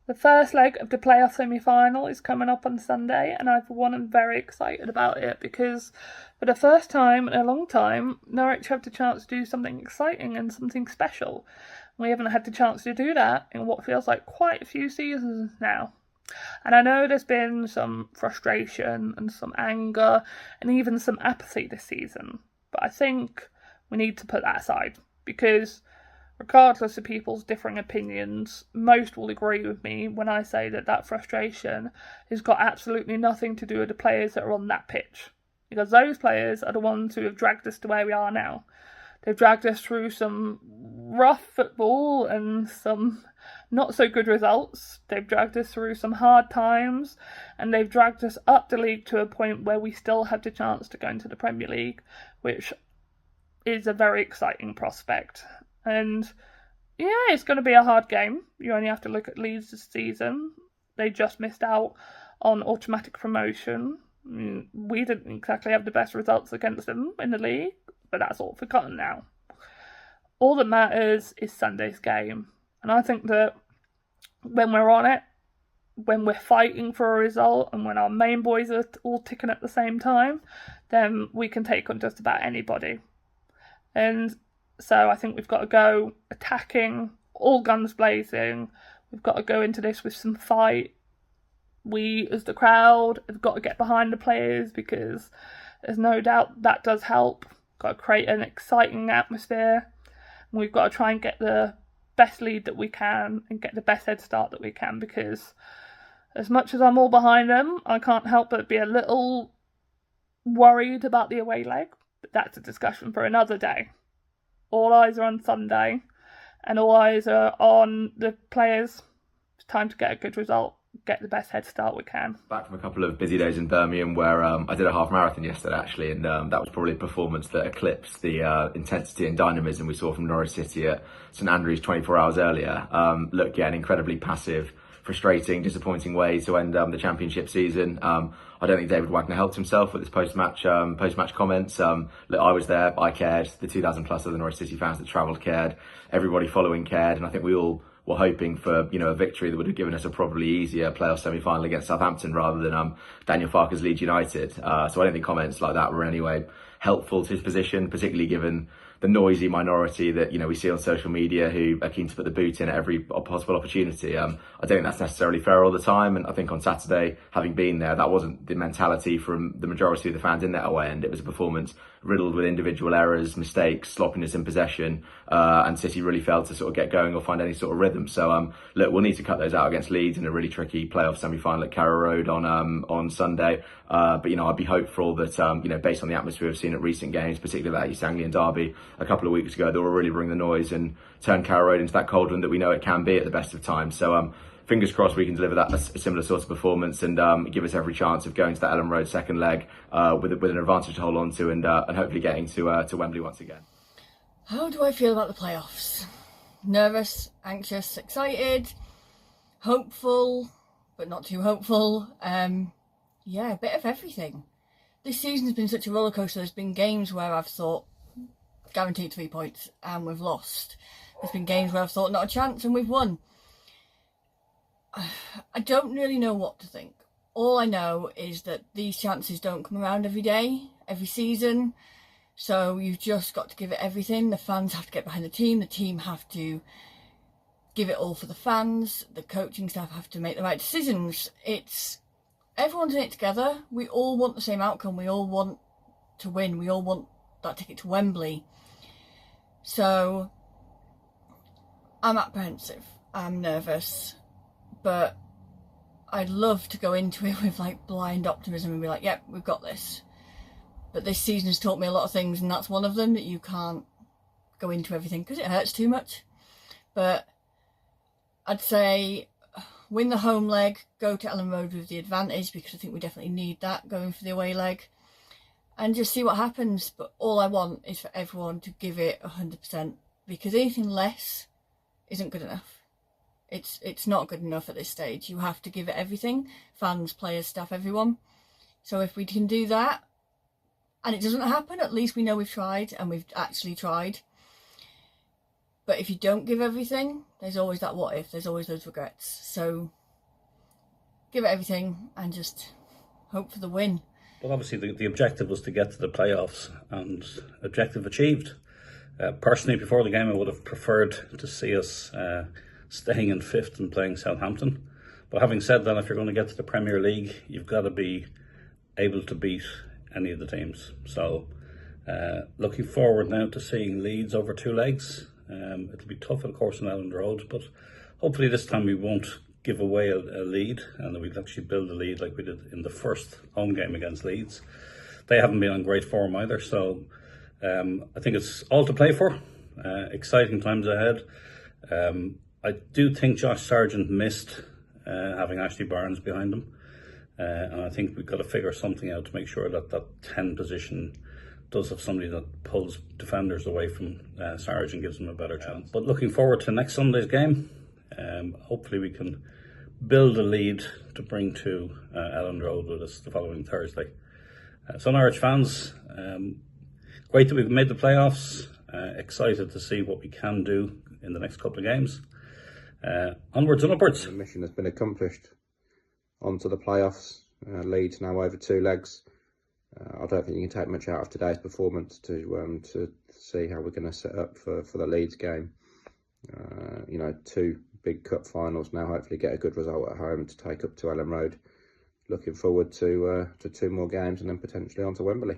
The first leg of the playoff semi-final is coming up on Sunday, and I, for one, am very excited about it because for the first time in a long time, Norwich have the chance to do something exciting and something special. We haven't had the chance to do that in what feels like quite a few seasons now. And I know there's been some frustration and some anger and even some apathy this season, but I think we need to put that aside because regardless of people's differing opinions, most will agree with me when I say that that frustration has got absolutely nothing to do with the players that are on that pitch. Because those players are the ones who have dragged us to where we are now. They've dragged us through some rough football and some not so good results. They've dragged us through some hard times, and they've dragged us up the league to a point where we still have the chance to go into the Premier League, which is a very exciting prospect. And yeah, it's going to be a hard game. You only have to look at Leeds this season. They just missed out on automatic promotion. We didn't exactly have the best results against them in the league, but that's all forgotten now. All that matters is Sunday's game. And I think that when we're on it, when we're fighting for a result, and when our main boys are all ticking at the same time, then we can take on just about anybody. And so I think we've got to go attacking, all guns blazing. We've got to go into this with some fight. We, as the crowd, have got to get behind the players because there's no doubt that does help. Got to create an exciting atmosphere. And we've got to try and get the best lead that we can and get the best head start that we can because as much as I'm all behind them, I can't help but be a little worried about the away leg. But that's a discussion for another day. All eyes are on Sunday and all eyes are on the players. It's time to get a good result, get the best head start we can. Back from a couple of busy days in Birmingham where I did a half marathon yesterday actually, and that was probably a performance that eclipsed the intensity and dynamism we saw from Norwich City at St Andrews 24 hours earlier. Look, yeah, an incredibly passive, frustrating, disappointing way to end the championship season. I don't think David Wagner helped himself with his post-match comments. Look, I was there, I cared. The 2,000 plus other Norwich City fans that travelled cared. Everybody following cared, and I think we all were hoping for a victory that would have given us a probably easier playoff semi-final against Southampton rather than Daniel Farke's Leeds United. So I don't think comments like that were in any way helpful to his position, particularly given the noisy minority that we see on social media who are keen to put the boot in at every possible opportunity. I don't think that's necessarily fair all the time, and I think on Saturday, having been there, that wasn't the mentality from the majority of the fans in that away end. It was a performance riddled with individual errors, mistakes, sloppiness in possession, and City really failed to sort of get going or find any sort of rhythm. So look, we'll need to cut those out against Leeds in a really tricky playoff semi-final at Carrow Road on Sunday. But I'd be hopeful that based on the atmosphere we've seen at recent games, particularly that East Anglian derby a couple of weeks ago, that will really bring the noise and turn Carrow Road into that cauldron that we know it can be at the best of times. So fingers crossed we can deliver that a similar sort of performance and give us every chance of going to that Ellen Road second leg with an advantage to hold on to and hopefully getting to Wembley once again. How do I feel about the playoffs? Nervous, anxious, excited, hopeful, but not too hopeful. Yeah, a bit of everything. This season has been such a rollercoaster. There's been games where I've thought guaranteed 3 points and we've lost. There's been games where I've thought not a chance and we've won. I don't really know what to think. All I know is that these chances don't come around every day, every season. So you've just got to give it everything. The fans have to get behind the team have to give it all for the fans, the coaching staff have to make the right decisions. Everyone's in it together. We all want the same outcome. We all want to win. We all want that ticket to Wembley. So I'm apprehensive. I'm nervous. But I'd love to go into it with blind optimism and be like, yep, we've got this. But this season has taught me a lot of things, and that's one of them, that you can't go into everything because it hurts too much. But I'd say win the home leg, go to Ellen Road with the advantage because I think we definitely need that going for the away leg, and just see what happens. But all I want is for everyone to give it 100% because anything less isn't good enough. It's not good enough at this stage. You have to give it everything, fans, players, staff, everyone. So if we can do that and it doesn't happen, at least we know we've tried and we've actually tried. But if you don't give everything, there's always that what if, there's always those regrets. So give it everything and just hope for the win. Well, obviously the objective was to get to the playoffs, and objective achieved. Personally, before the game, I would have preferred to see us staying in 5th and playing Southampton. But having said that, if you're going to get to the Premier League, you've got to be able to beat any of the teams. So looking forward now to seeing Leeds over 2 legs. It'll be tough, of course, on Elland Road, but hopefully this time we won't give away a lead, and that we'll actually build a lead like we did in the first home game against Leeds. They haven't been on great form either, so I think it's all to play for. Exciting times ahead. I do think Josh Sargent missed having Ashley Barnes behind him, and I think we've got to figure something out to make sure that that 10 position does have somebody that pulls defenders away from Sargent, gives them a better chance. But looking forward to next Sunday's game. Hopefully we can build a lead to bring to Elland Road with us the following Thursday. So Norwich fans, great that we've made the playoffs. Excited to see what we can do in the next couple of games. Onwards and upwards. The mission has been accomplished. On to the playoffs. Leeds now over 2 legs. I don't think you can take much out of today's performance to see how we're going to set up for the Leeds game. 2 big cup finals now. Hopefully get a good result at home to take up to Elland Road. Looking forward to 2 more games and then potentially on to Wembley.